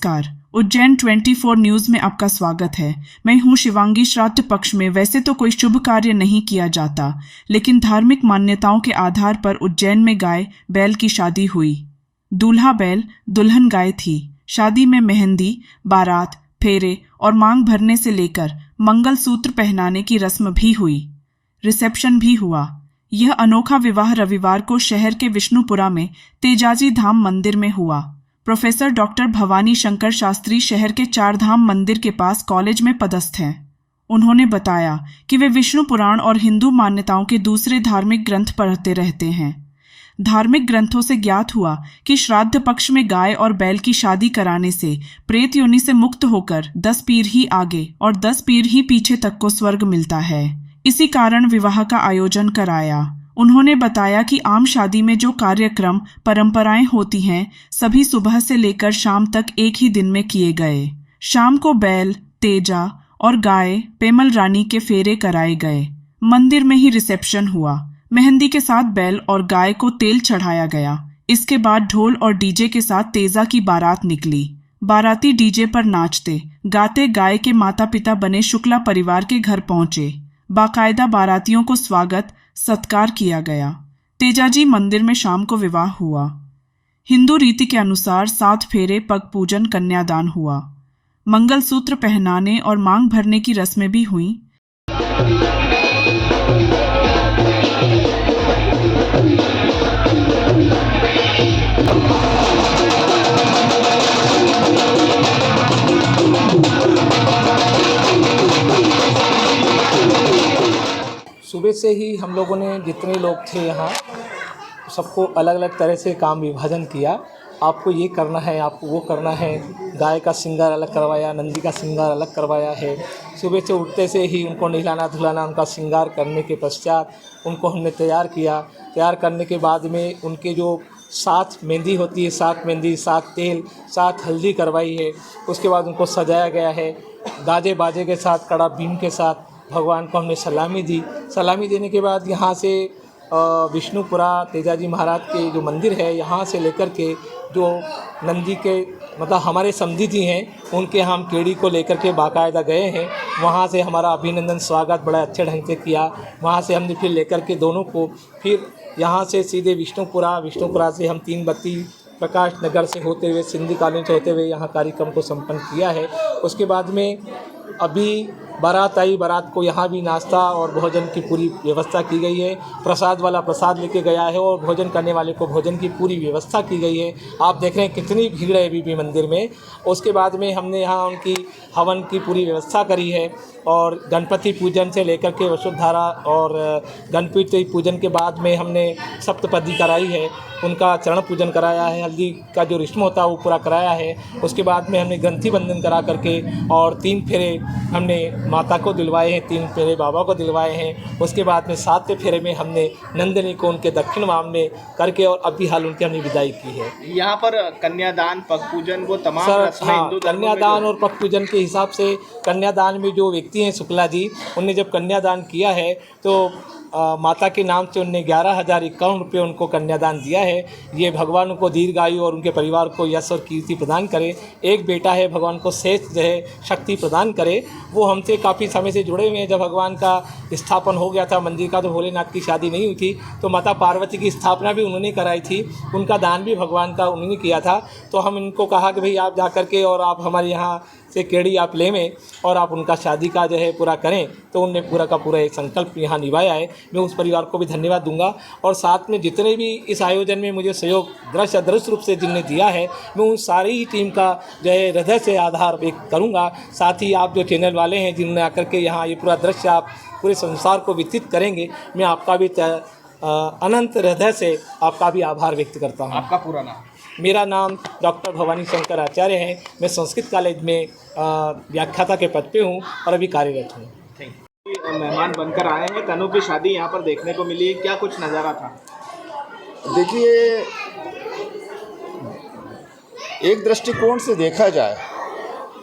नमस्कार, उज्जैन 24 न्यूज़ में आपका स्वागत है। मैं हूं शिवांगी। श्राद्ध पक्ष में वैसे तो कोई शुभ कार्य नहीं किया जाता, लेकिन धार्मिक मान्यताओं के आधार पर उज्जैन में गाय बैल की शादी हुई। दूल्हा बैल, दुल्हन गाय थी। शादी में मेहंदी, बारात, फेरे और मांग भरने से लेकर मंगलसूत्र पहनाने की रस्म भी हुई। रिसेप्शन भी हुआ। यह अनोखा विवाह रविवार को शहर के विष्णुपुरा में तेजाजी धाम मंदिर में हुआ। प्रोफेसर डॉक्टर भवानी शंकर शास्त्री शहर के चार धाम मंदिर के पास कॉलेज में पदस्थ हैं। उन्होंने बताया कि वे विष्णु पुराण और हिंदू मान्यताओं के दूसरे धार्मिक ग्रंथ पढ़ते रहते हैं। धार्मिक ग्रंथों से ज्ञात हुआ कि श्राद्ध पक्ष में गाय और बैल की शादी कराने से प्रेत योनि से मुक्त होकर 10 पीढ़ी ही आगे और 10 पीढ़ी ही पीछे तक को स्वर्ग मिलता है। इसी कारण विवाह का आयोजन कराया। उन्होंने बताया कि आम शादी में जो कार्यक्रम परंपराएं होती हैं, सभी सुबह से लेकर शाम तक एक ही दिन में किए गए। शाम को बैल, तेजा और गाय पेमल रानी के फेरे कराए गए। मंदिर में ही रिसेप्शन हुआ। मेहंदी के साथ बैल और गाय को तेल चढ़ाया गया। इसके बाद ढोल और डीजे के साथ तेजा की बारात निकली। बाराती डीजे पर नाचते गाते गाय के माता पिता बने शुक्ला परिवार के घर पहुंचे। बाकायदा बारातियों को स्वागत सत्कार किया गया। तेजाजी मंदिर में शाम को विवाह हुआ। हिंदू रीति के अनुसार 7 फेरे, पग पूजन, कन्यादान हुआ। मंगलसूत्र पहनाने और मांग भरने की रस्में भी हुईं। सुबह से ही हम लोगों ने जितने लोग थे यहाँ सबको अलग अलग तरह से काम विभाजन किया। आपको ये करना है, आपको वो करना है। गाय का श्रृंगार अलग करवाया, नंदी का श्रृंगार अलग करवाया है। सुबह से उठते से ही उनको नहलाना धुलाना, उनका श्रृंगार करने के पश्चात उनको हमने तैयार किया। तैयार करने के बाद में उनके जो 7 मेहंदी होती है, 7 मेहंदी, 7 तेल, 7 हल्दी करवाई है। उसके बाद उनको सजाया गया है। गाजे बाजे के साथ, कड़ा बीन के साथ भगवान को हमने सलामी दी। सलामी देने के बाद यहाँ से विष्णुपुरा तेजाजी महाराज के जो मंदिर है, यहाँ से लेकर के जो नंदी के मतलब हमारे समधी जी हैं, उनके यहाँ हम केड़ी को लेकर के बाकायदा गए हैं। वहाँ से हमारा अभिनंदन स्वागत बड़ा अच्छे ढंग से किया। वहाँ से हमने फिर लेकर के दोनों को फिर यहाँ से सीधे विष्णुपुरा से हम 3 बत्ती प्रकाश नगर से होते हुए, सिंधी कॉलोनी से होते हुए यहाँ कार्यक्रम को संपन्न किया है। उसके बाद में अभी बारात आई। बारात को यहाँ भी नाश्ता और भोजन की पूरी व्यवस्था की गई है। प्रसाद वाला प्रसाद लेके गया है और भोजन करने वाले को भोजन की पूरी व्यवस्था की गई है। आप देख रहे हैं कितनी भीड़ है अभी भी मंदिर में। उसके बाद में हमने यहाँ उनकी हवन की पूरी व्यवस्था करी है और गणपति पूजन से लेकर के वसुधारा और गणपति पूजन के बाद में हमने सप्तपदी कराई है, उनका चरण पूजन कराया है, हल्दी का जो रस्म होता है वो पूरा कराया है। उसके बाद में हमने ग्रंथि बंधन करा करके और 3 फेरे हमने माता को दिलवाए हैं, 3 फेरे बाबा को दिलवाए हैं। उसके बाद में 7वें फेरे में हमने नंदिनी को उनके दक्षिण वाम में करके और अभी हाल उनकी हमने विदाई की है। यहाँ पर कन्यादान, पग पूजन, वो तमाम रस्में हाँ, हिंदू धर्म में कन्यादान और पग पूजन के हिसाब से कन्यादान में जो व्यक्ति हैं शुक्ला जी, उनने जब कन्यादान किया है तो माता के नाम से उनने 11,051 रुपये उनको कन्यादान दिया है। ये भगवान को दीर्घायु और उनके परिवार को यश और कीर्ति प्रदान करे। एक बेटा है, भगवान को शेष जो है शक्ति प्रदान करे। वो हमसे काफ़ी समय से जुड़े हुए हैं। जब भगवान का स्थापन हो गया था मंदिर का, तो भोलेनाथ की शादी नहीं हुई थी, तो माता पार्वती की स्थापना भी उन्होंने कराई थी। उनका दान भी भगवान का उन्होंने किया था। तो हम इनको कहा कि भाई आप जा कर के और आप हमारे यहाँ से केड़ी आप ले में और आप उनका शादी का जो है पूरा करें। तो उनने पूरा का पूरा एक संकल्प यहाँ निभाया है। मैं उस परिवार को भी धन्यवाद दूंगा और साथ में जितने भी इस आयोजन में मुझे सहयोग दृश्य अदृश्य रूप से जिनने दिया है, मैं उन सारी ही टीम का जो है हृदय से आधार व्यक्त करूँगा। साथ ही आप जो चैनल वाले हैं जिन्होंने आकर के यहाँ ये पूरा दृश्य आप पूरे संसार को विदित करेंगे, मैं आपका भी अनंत हृदय से आपका भी आभार व्यक्त करता हूँ। आपका पूरा नाम? मेरा नाम डॉक्टर भवानी शंकर आचार्य है। मैं संस्कृत कॉलेज में व्याख्याता के पद पे हूँ और अभी कार्यरत हूँ। मेहमान बनकर आए हैं, तनु की शादी यहाँ पर देखने को मिली, क्या कुछ नज़ारा था? देखिए, एक दृष्टिकोण से देखा जाए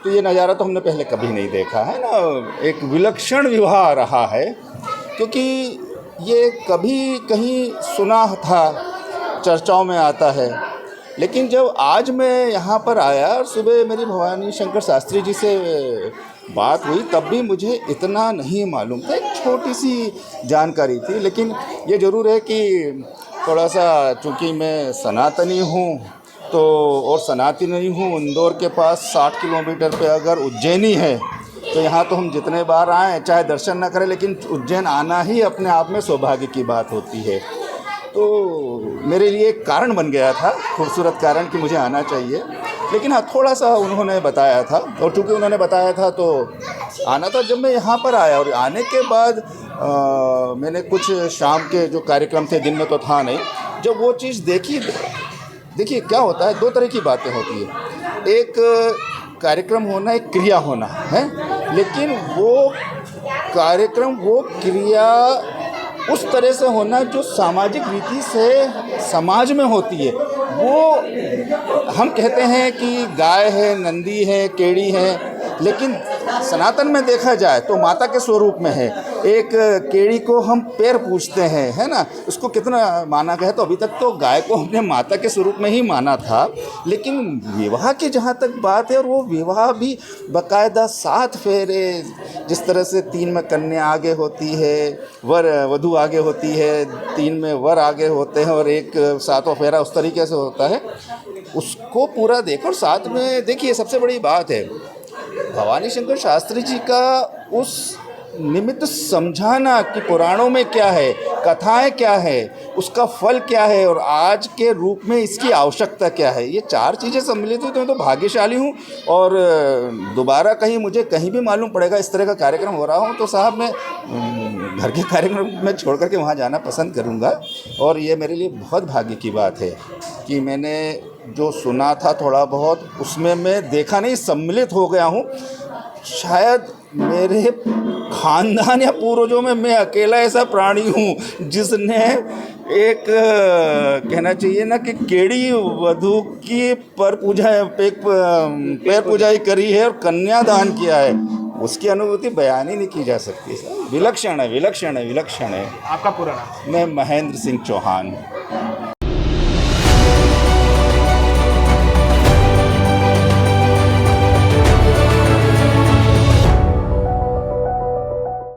तो ये नज़ारा तो हमने पहले कभी नहीं देखा है ना। एक विलक्षण विवाह रहा है, क्योंकि ये कभी कहीं सुना था, चर्चाओं में आता है लेकिन जब आज मैं यहाँ पर आया और सुबह मेरी भवानी शंकर शास्त्री जी से बात हुई तब भी मुझे इतना नहीं मालूम था, एक छोटी सी जानकारी थी। लेकिन ये ज़रूर है कि थोड़ा सा चूँकि मैं सनातनी हूँ तो और सनातनी हूँ, इंदौर के पास 60 किलोमीटर पे अगर उज्जैनी है तो यहाँ तो हम जितने बार आएँ चाहे दर्शन ना करें लेकिन उज्जैन आना ही अपने आप में सौभाग्य की बात होती है। तो मेरे लिए एक कारण बन गया था, खूबसूरत कारण कि मुझे आना चाहिए। लेकिन हाँ, थोड़ा सा उन्होंने बताया था और चूँकि उन्होंने बताया था तो आना था। जब मैं यहाँ पर आया और आने के बाद मैंने कुछ शाम के जो कार्यक्रम थे, दिन में तो था नहीं, जब वो चीज़ देखी, देखिए क्या होता है, दो तरह की बातें होती है। एक कार्यक्रम होना, एक क्रिया होना है, लेकिन वो कार्यक्रम, वो क्रिया उस तरह से होना जो सामाजिक रीति से समाज में होती है। वो हम कहते हैं कि गाय है, नंदी है, केड़ी है, लेकिन सनातन में देखा जाए तो माता के स्वरूप में है। एक केड़ी को हम पैर पूजते हैं, है ना, उसको कितना माना गया। तो अभी तक तो गाय को हमने माता के स्वरूप में ही माना था, लेकिन विवाह की जहाँ तक बात है, और वो विवाह भी बाकायदा 7 फेरे, जिस तरह से 3 में कन्या आगे होती है, वधू आगे होती है, 3 में वर आगे होते हैं और एक 7वां फेरा उस तरीके से होता है, उसको पूरा देखो। और साथ में देखिए सबसे बड़ी बात है भवानी शंकर शास्त्री जी का उस निमित्त समझाना कि पुराणों में क्या है, कथाएं क्या है, उसका फल क्या है और आज के रूप में इसकी आवश्यकता क्या है। ये 4 चीज़ें सम्मिलित हुई तो मैं तो भाग्यशाली हूँ। और दोबारा कहीं मुझे कहीं भी मालूम पड़ेगा इस तरह का कार्यक्रम हो रहा हो तो साहब मैं घर के कार्यक्रम में छोड़ करके वहाँ जाना पसंद करूँगा। और ये मेरे लिए बहुत भाग्य की बात है कि मैंने जो सुना था थोड़ा बहुत, उसमें मैं देखा नहीं, सम्मिलित हो गया हूँ। शायद मेरे खानदान या पूर्वजों में मैं अकेला ऐसा प्राणी हूँ जिसने एक कहना चाहिए ना कि केड़ी वधू की पैर पूजाई करी है और कन्यादान किया है। उसकी अनुभूति बयान ही नहीं की जा सकती। विलक्षण है, विलक्षण है, विलक्षण है। आपका पूरा नाम? मैं महेंद्र सिंह चौहान।